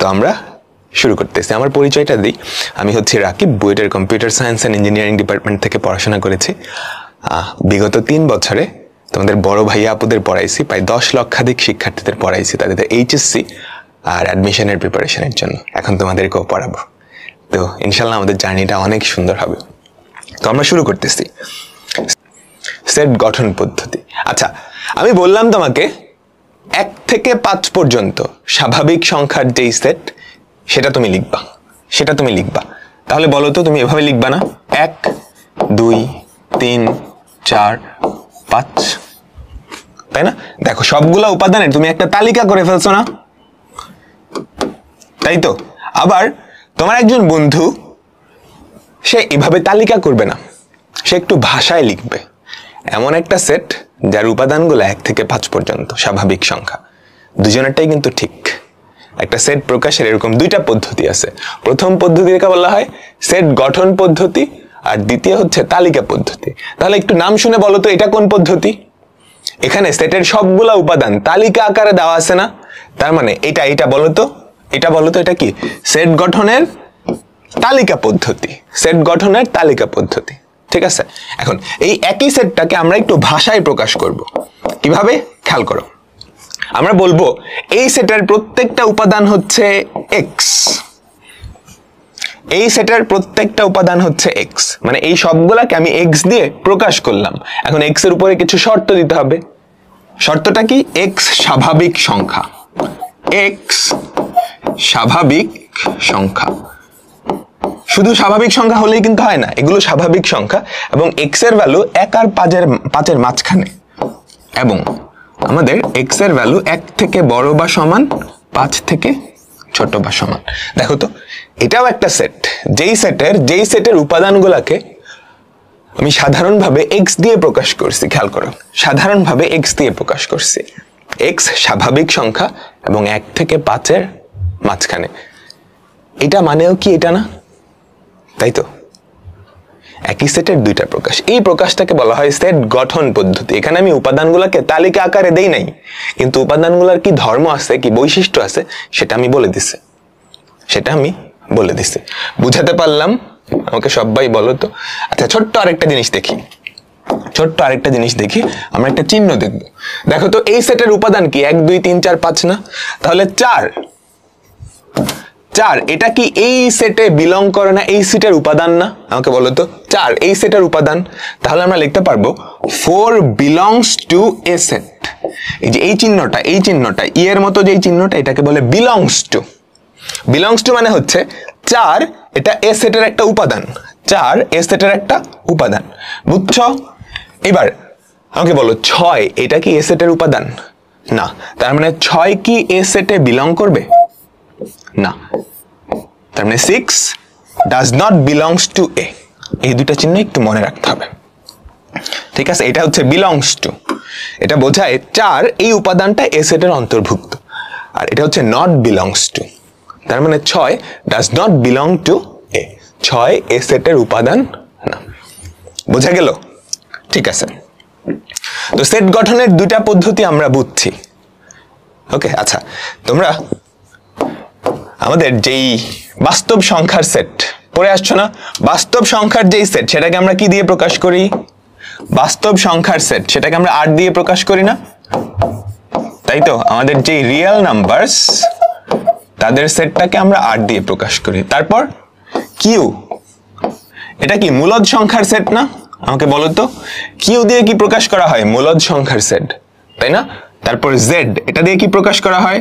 তো আমরা শুরু করতেছি। আমার পরিচয়টা দিই, আমি হচ্ছে রাকিব, বুয়েটের computer science and engineering department থেকে পড়াশোনা করেছি। বিগত 3 বছরে তোমাদের বড় ভাইয়া আপুদের পড়াইছি, প্রায় 10 লক্ষাধিক শিক্ষার্থীদের পড়াইছি তাদের এইচএসসি আর অ্যাডমিশনের প্রিপারেশনের জন্য। এখন তোমাদেরকেও পড়াবো। তো ইনশাল্লাহ আমাদের জার্নিটা অনেক সুন্দর হবে। তো আমরা শুরু করতেছি। সেট গঠন পদ্ধতি। আচ্ছা, আমি বললাম তোমাকে 1 থেকে 5 পর্যন্ত স্বাভাবিক সংখ্যার যেই সেট সেটা তুমি লিখবা। তাহলে বলো তো, তুমি এভাবে লিখবা না 1 2 3 4 5, তাই না? দেখো সবগুলা উপাদানের তুমি একটা তালিকা করে ফেলছো না, তাই তো? আবার তোমার একজন বন্ধু সে এভাবে তালিকা করবে না, সে একটু ভাষায় লিখবে এমন একটা সেট যার উপাদানগুলো 1 থেকে 5 পর্যন্ত স্বাভাবিক সংখ্যা। দুজনেরটাই কিন্তু ঠিক। একটা সেট প্রকাশের এরকম 2টা পদ্ধতি আছে। প্রথম পদ্ধতিকে বলা হয় সেট গঠন পদ্ধতি, আর দ্বিতীয় হচ্ছে তালিকা পদ্ধতি। তাহলে একটু নাম শুনে বলো তো, এটা কোন পদ্ধতি? এখানে সেটের সবগুলা উপাদান তালিকা আকারে দেওয়া আছে না? তার মানে এটা বলো তো, এটা কি? সেট গঠনের তালিকা পদ্ধতি। সেট গঠনের তালিকা পদ্ধতি, ঠিক আছে? এখন এই একই সেটটাকে আমরা একটু ভাষায় প্রকাশ করব। কিভাবে? খেয়াল করো। আমরা বলবো এই সেটের প্রত্যেকটা উপাদান হচ্ছে x, এই সেটের প্রত্যেকটা উপাদান হচ্ছে x, মানে এই সবগুলাকে আমি x দিয়ে প্রকাশ করলাম। এখন x এর উপরে কিছু শর্ত দিতে হবে। শর্তটা কি? x স্বাভাবিক সংখ্যা। x স্বাভাবিক সংখ্যা। শুধু স্বাভাবিক সংখ্যা হলেই কিন্তু হয় না, এগুলো স্বাভাবিক সংখ্যা এবং x এর ভ্যালু 1 আর 5 এর মাঝখানে, এবং আমাদের x এর ভ্যালু 1 থেকে বড় বা সমান, 5 থেকে ছোট বা সমান। দেখো তো, এটাও একটা সেট। যেই সেটের উপাদানগুলোকে আমি সাধারণভাবে x দিয়ে প্রকাশ করছি। খেয়াল করো, সাধারণভাবে x দিয়ে প্রকাশ করছি। x স্বাভাবিক সংখ্যা এবং 1 থেকে 5 এর মাঝখানে। এটা মানেও কি এটা না? তাই তো, একই সেটের 2টা প্রকাশ। এই প্রকাশটাকে বলা হয় সেট গঠন পদ্ধতি। এখানে আমি উপাদানগুলোকে তালিকা আকারে দেই নাই, কিন্তু উপাদানগুলোর কি ধর্ম আছে, কি বৈশিষ্ট্য আছে সেটা আমি বলে দিছি। বুঝাতে পারলাম? আমাকে সবাই বলো তো। আচ্ছা, ছোট্ট আরেকটা জিনিস দেখি। আমরা একটা চিহ্ন দেখব। দেখো তো, এই সেটের উপাদান কি? 1 2 3 4 5 না? তাহলে 4 এটা কি এই সেটে বিলং করে না? এই সেটের উপাদান না? আমাকে বলো তো, 4 এই সেটের উপাদান। তাহলে আমরা লিখতে পারবো 4 বিলংস টু এ সেট। এই যে এই চিহ্নটা ই এর মতো যে চিহ্নটা, এটাকে বলে বিলংস টু। বিলংস টু মানে হচ্ছে 4 এটা এ সেটের একটা উপাদান। 4 এ সেটের একটা উপাদান, বুঝছো? এবার আমাকে বলো 6 এটা কি এ সেটের উপাদান? না। তার মানে 6 কি এ সেটে বিলং করবে? না। তার মানে 6 does not belongs to A। এই 2টা চিহ্ন একটু মনে রাখতে হবে, ঠিক আছে? এটা হচ্ছে belongs to, এটা বোঝায় 4 এই উপাদানটা এ সেটের অন্তর্ভুক্ত, আর এটা হচ্ছে not belongs to। তার মানে 6 does not belong to A। 6 এ সেটের উপাদান না। বোঝা গেল? ঠিক আছে। তো সেট গঠনের 2টা পদ্ধতি আমরা বুঝছি। ওকে, আচ্ছা, তোমরা আমাদের যেই বাস্তব সংখ্যার সেট পড়ে আসছো না? বাস্তব সংখ্যার যেই সেট সেটাকে আমরা কি দিয়ে প্রকাশ করি? বাস্তব সংখ্যার সেট সেটাকে আমরা 8 দিয়ে প্রকাশ করি না? তাই তো, আমাদের যেই রিয়েল নাম্বারস তাদের সেটটাকে আমরা 8 দিয়ে প্রকাশ করি। তারপর কিউ, এটা কি মূলদ সংখ্যার সেট না? আমাকে বলো তো, কিউ দিয়ে কি প্রকাশ করা হয়? মূলদ সংখ্যার সেট, তাই না? তারপর জেড, এটা দিয়ে কি প্রকাশ করা হয়?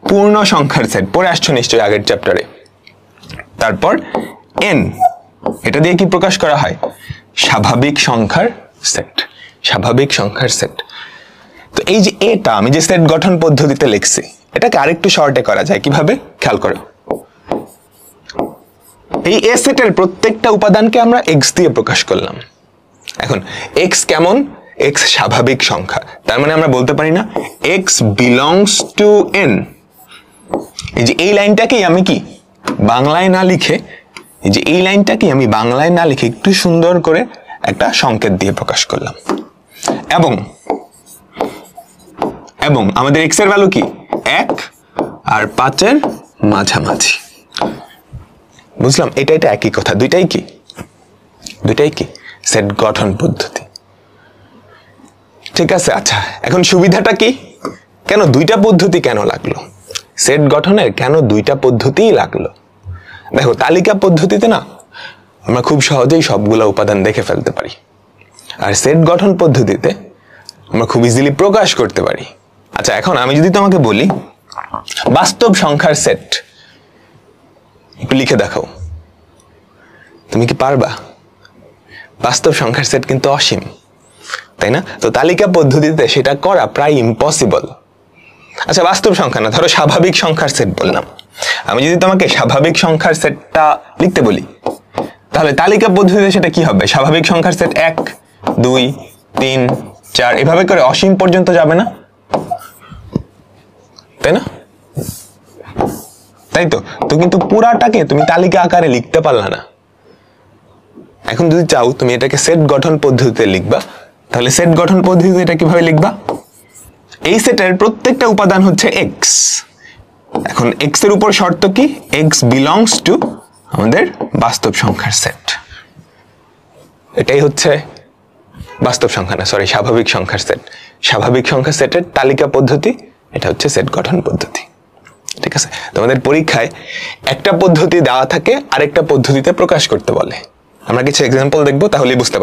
পূর্ণ সংখ্যার সেট। পড়ে আসছো নিশ্চয়ই আগের চ্যাপ্টারে। তারপর এন, এটা দিয়ে কি প্রকাশ করা হয়? স্বাভাবিক সংখ্যার সেট। স্বাভাবিক সংখ্যার সেট। তো এই যে এটা আমি যে সেট গঠন পদ্ধতিতে লিখছি, এটাকে আরেকটু শর্টে করা যায়। কিভাবে? খেয়াল করো। এই এ সেটের প্রত্যেকটা উপাদানকে আমরা এক্স দিয়ে প্রকাশ করলাম। এখন এক্স কেমন? এক্স স্বাভাবিক সংখ্যা। তার মানে আমরা বলতে পারি না এক্স বিলংস টু এন। এই যে এই লাইনটাকেই আমি কি বাংলায় না লিখে, এই যে এই লাইনটাকেই আমি বাংলায় না লিখে একটু সুন্দর করে একটা সংকেত দিয়ে প্রকাশ করলাম। এবং আমাদের এক্স এর ভ্যালু কি? 1 আর 5 এর মাঝামাঝি। বুঝলাম, এটা একই কথা, দুইটাই কি সেট গঠন পদ্ধতি। ঠিক আছে, আচ্ছা এখন সুবিধাটা কি, কেন দুইটা পদ্ধতি কেন লাগলো, সেট গঠনের কেন দুইটা পদ্ধতিই লাগলো? দেখো, তালিকা পদ্ধতিতে না আমরা খুব সহজেই সবগুলা উপাদান দেখে ফেলতে পারি, আর সেট গঠন পদ্ধতিতে আমরা খুব ইজিলি প্রকাশ করতে পারি। আচ্ছা, এখন আমি যদি তোমাকে বলি বাস্তব সংখ্যার সেট একটু লিখে দেখাও, তুমি কি পারবা? বাস্তব সংখ্যার সেট কিন্তু অসীম, তাই না? তো তালিকা পদ্ধতিতে সেটা করা প্রায় ইম্পসিবল। আচ্ছা, বাস্তব সংখ্যা না, ধরো স্বাভাবিক সংখ্যার সেট বললাম। আমি যদি তোমাকে স্বাভাবিক সংখ্যার সেটটা লিখতে বলি, তাহলে তালিকা পদ্ধতিতে সেটা কি হবে? স্বাভাবিক সংখ্যার সেট 1 2 3 4 এভাবে করে অসীম পর্যন্ত যাবে না, তাই না? তাই তো কিন্তু পুরাটাকে তুমি তালিকা আকারে লিখতে পারলা না। এখন যদি চাও তুমি এটাকে সেট গঠন পদ্ধতিতে লিখবা, তাহলে সেট গঠন পদ্ধতিতে এটা কিভাবে লিখবা? এই সেটের প্রত্যেকটা উপাদান হচ্ছে x। এখন x এর উপর শর্ত কি? x বিলংস টু আমাদের বাস্তব সংখ্যার সেট। এটাই হচ্ছে বাস্তব সংখ্যা না, সরি, স্বাভাবিক সংখ্যার সেট। স্বাভাবিক সংখ্যা সেটের তালিকা পদ্ধতি, এটা হচ্ছে সেট গঠন পদ্ধতি। ঠিক আছে, তোমাদের পরীক্ষায় একটা পদ্ধতি দেওয়া থাকে, আরেকটা পদ্ধতিতে প্রকাশ করতে বলে। আমরা কিছু এক্সাম্পল দেখবো, তাহলেই বুঝতে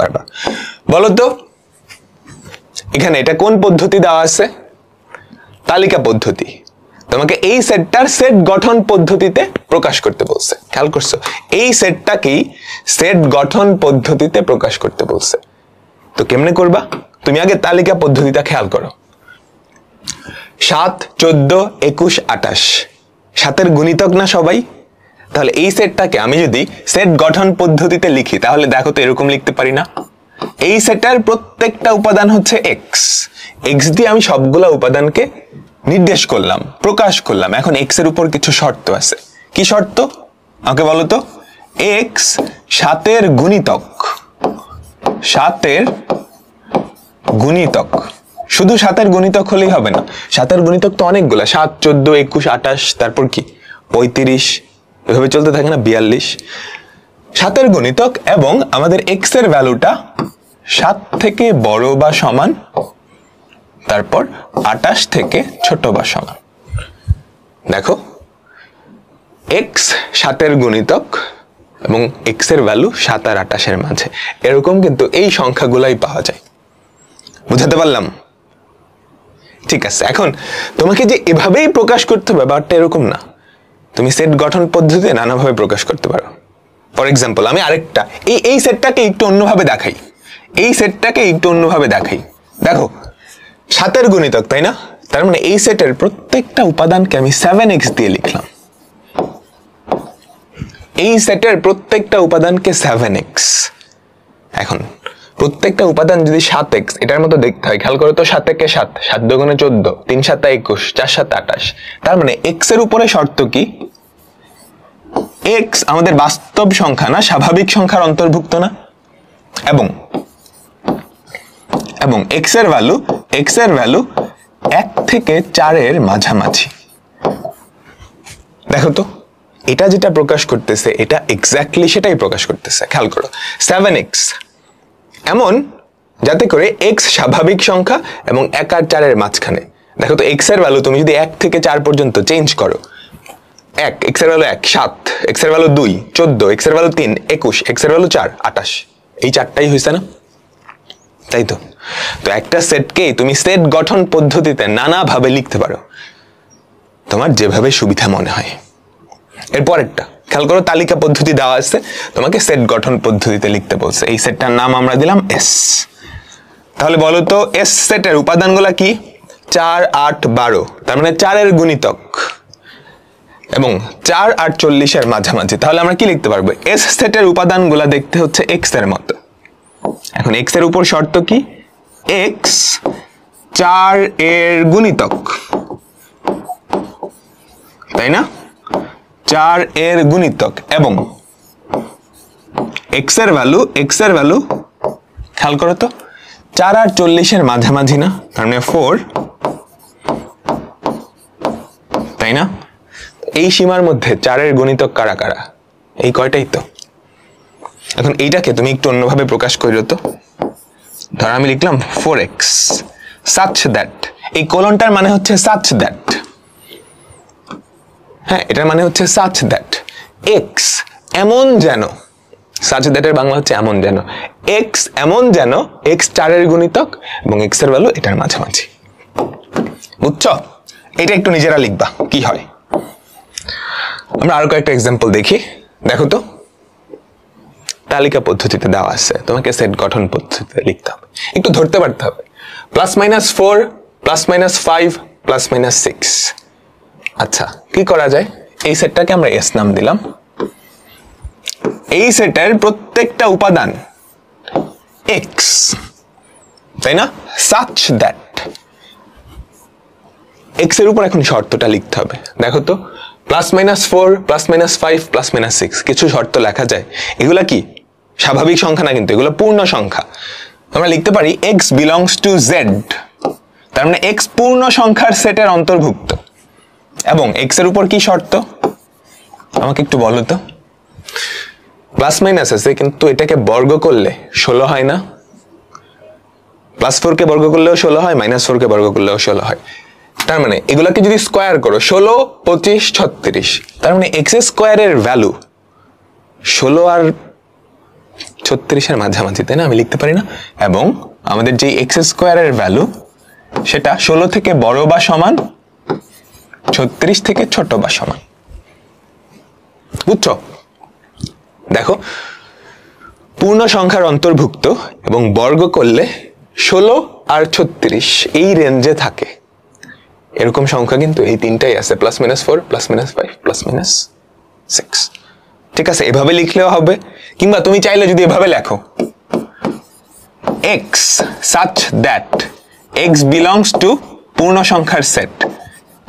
পারবা। বলো তো, এখানে এটা কোন পদ্ধতি দেওয়া আছে? তালিকা পদ্ধতি। তোমাকে এই সেটটার সেট গঠন পদ্ধতিতে প্রকাশ করতে বলছে। খেয়াল করছো, এই সেটটাকেই সেট গঠন পদ্ধতিতে প্রকাশ করতে বলছে। তো কেমনে করবা? তুমি আগে তালিকা পদ্ধতিটা খেয়াল করো। 7 14 21 28 7-এর গুণিতক না সবাই? তাহলে এই সেটটাকে আমি যদি সেট গঠন পদ্ধতিতে লিখি, তাহলে দেখো তো এরকম লিখতে পারি না? এই সেটের প্রত্যেকটা উপাদান হচ্ছে x দিয়ে আমি সবগুলা উপাদানকে নির্দেশ করলাম, প্রকাশ করলাম। এখন x এর উপর কিছু শর্ত আছে। কি শর্ত আমাকে বলো তো? x 7-এর গুণিতক, 7-এর গুণিতক। শুধু 7-এর গুণিতক হলেই হবে না, 7-এর গুণিতক তো অনেকগুলা, 7 14 21 28, তারপর কি 35, এভাবে চলতে থাকে না, 42। 7-এর গুণিতক এবং আমাদের x এর ভ্যালুটা 7 থেকে বড় বা সমান, তারপর 28 থেকে ছোট বা সমান। দেখো, x 7-এর গুণিতক এবং x এর ভ্যালু 7 আর 28-এর মাঝে, এরকম কিন্তু এই সংখ্যাগুলাই পাওয়া যায়। বুঝাতে পারলাম? ঠিক আছে, এখন তোমাকে যে এভাবেই প্রকাশ করতে হবে ব্যাপারটা এরকম না। তুমি সেট গঠন পদ্ধতিতে নানাভাবে প্রকাশ করতে পারো। ফর এক্সাম্পল, আমি আরেকটা এই সেটটাকে একটু অন্যভাবে দেখাই। দেখো, 7-এর গুণিতক, তাই না? তার মানে এই সেটের প্রত্যেকটা উপাদানকে আমি 7x দিয়ে লিখলাম। এই সেটের প্রত্যেকটা উপাদানকে 7x। এখন প্রত্যেকটা উপাদান যদি 7x এটার মতো দেখতে হয়, খেয়াল করো তো, 7 একে 7, 7 দুগুণে 14, 3 7 21, 4 7 28। তার মানে x এর উপরে শর্ত কি? x আমাদের বাস্তব সংখ্যা না, স্বাভাবিক সংখ্যার অন্তর্ভুক্ত না, এবং x এর ভ্যালু 1 থেকে 4-এর মাঝামাঝি। দেখো তো, এটা যেটা প্রকাশ করতেছে এটা এক্স্যাক্টলি সেটাই প্রকাশ করতেছে। খেয়াল করো, 7x এমন যাতে করে x স্বাভাবিক সংখ্যা এবং 1 আর 4-এর মাঝখানে। দেখো তো, x এর ভ্যালু তুমি যদি 1 থেকে 4 পর্যন্ত চেঞ্জ করো, 1 x এর ভ্যালু 1 7, x এর ভ্যালু 2 14, x এর ভ্যালু 3 21, x এর ভ্যালু 4 28, এই 4টাই হয়েছে না? তাই তো একটা সেটকেই তুমি সেট গঠন পদ্ধতিতে নানাভাবে লিখতে পারো, তোমার যেভাবে সুবিধা মনে হয়। এরপর একটা খেয়াল করো, তালিকা পদ্ধতি দেওয়া আছে, তোমাকে সেট গঠন পদ্ধতিতে লিখতে বলছে। এই সেটটার নাম আমরা দিলাম S। তাহলে বলো তো, S সেটের উপাদানগুলা কি? 4 8 12, তার মানে 4-এর গুণিতক এবং 4 আর 40-এর মাঝামাঝি। তাহলে আমরা কি লিখতে পারবো? S সেটের উপাদানগুলা দেখতে হচ্ছে x এর মতো। এখন x এর উপর শর্ত কি? x 4-এর গুণিতক, তাই না? 4-এর গুণিতক এবং x এর ভ্যালু খেয়াল করো তো, 4 আর 40-এর মাঝামাঝি না, তার মানে 4, তাই না? এই সীমার মধ্যে 4 এর গুণিতক কারা কারা? এই কয়টাই তো। এখন এইটাকে তুমি একটু অন্যভাবে প্রকাশ করো তো। ধর আমি লিখলাম 4x such that, এই কোলনটার মানে হচ্ছে such that, হ্যাঁ এটার মানে হচ্ছে such that x এমন যেন, such that এর বাংলা হচ্ছে এমন যেন, x এমন যেন x 4 এর গুণিতক এবং x এর ভ্যালু এটার মাঝামাঝি। বুঝছো? এটা একটু নিজেরা লিখবা কি হয়। আমরা আরো কয়েকটা এক্সাম্পল দেখি। দেখো তো, তালিকা পদ্ধতিতে দেওয়া আছে, তোমাকে সেট গঠন পদ্ধতিতে লিখতে হবে, একটু ধরতে পারতে হবে। +-4 +-5 +-6। আচ্ছা কি করা যায়, এই সেটটাকে আমরা এস নাম দিলাম। এই সেটের প্রত্যেকটা উপাদান x, তাই না? such that x এর উপর এখন শর্তটা লিখতে হবে। দেখো তো, +-4 +-5 +-6 কিছু শর্ত লেখা যায়। এগুলা কি স্বাভাবিক সংখ্যা না, কিন্তু এগুলো পূর্ণ সংখ্যা। আমরা লিখতে পারি x belongs to z, তার মানে x পূর্ণ সংখ্যার সেটের অন্তর্ভুক্ত। এবং x এর উপর কি শর্ত আমাকে একটু বলো তো। প্লাস মাইনাস আছে, কিন্তু এটাকে বর্গ করলে 16 হয় না? +4 কে বর্গ করলেও 16 হয়, -4 কে বর্গ করলেও 16 হয়। তার মানে এগুলাকে যদি স্কয়ার করো 16, 25, 36, তার মানে x স্কয়ারের ভ্যালু 16 আর 36 এর মাঝামাঝি, তাই না? আমি লিখতে পারি না? এবং আমাদের যে x স্কয়ারের ভ্যালু সেটা 16 থেকে বড় বা সমান, 36 থেকে ছোট বা সমান। বুঝছো? দেখো, পূর্ণ সংখ্যার অন্তর্ভুক্ত এবং বর্গ করলে 16 আর 36 এই রেঞ্জে থাকে, এরকম সংখ্যা কিন্তু এই তিনটাই আছে, +-4 +-5 +-6। ঠিক আছে, এভাবে লিখলেও হবে, কিংবা তুমি চাইলে যদি এভাবে লেখো x such that x belongs to পূর্ণ সংখ্যার সেট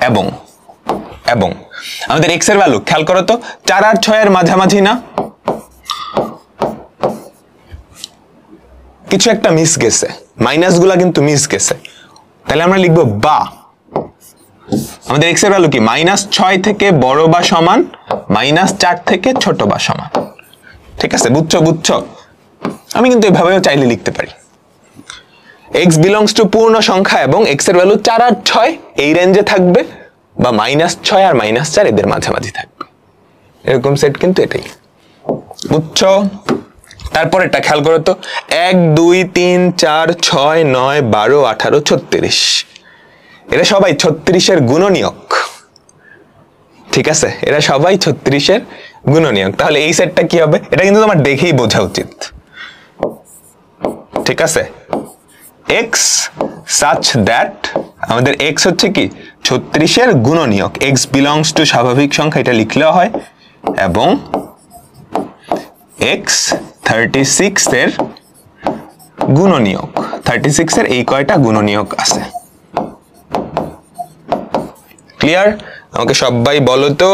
এবং এবং আমাদের x এর ভ্যালু খেয়াল করো তো 4 আর 6 এর মাঝামাঝি না? কিছু একটা মিস গেছে, মাইনাস গুলা কিন্তু মিস গেছে, তাহলে আমরা লিখবো বা আমাদের x এর ভ্যালু কি -6 থেকে বড় বা সমান, -4 থেকে ছোট বা সমান। ঠিক আছে, বুঝছো? বুঝছো? আমি কিন্তু এভাবেও চাইলে লিখতে পারি x belongs to পূর্ণ সংখ্যা এবং x এর ভ্যালু 4 আর 6 এই রেঞ্জে থাকবে, বা -6 আর -4 এদের মাঝামাঝি থাকবে, এরকম সেট কিন্তু এটাই। বুঝছো? তারপর এটা খেয়াল করো তো, 1 2 3 4 6 9 12 18 36, এরা সবাই 36 এর গুণনীয়ক। ঠিক আছে, এরা সবাই 36 এর গুণনীয়ক। তাহলে এই সেটটা কি হবে, এটা কিন্তু তোমার দেখেই বোঝা উচিত। ঠিক আছে, x such that আমাদের x হচ্ছে কি 36 এর গুণনীয়ক, x belongs to স্বাভাবিক সংখ্যা, এটা লিখলেও হয়, এবং x 36 এর গুণনীয়ক, 36 এর এই কয়টা গুণনীয়ক আছে। ক্লিয়ার? আমাকে সবাই বলো তো।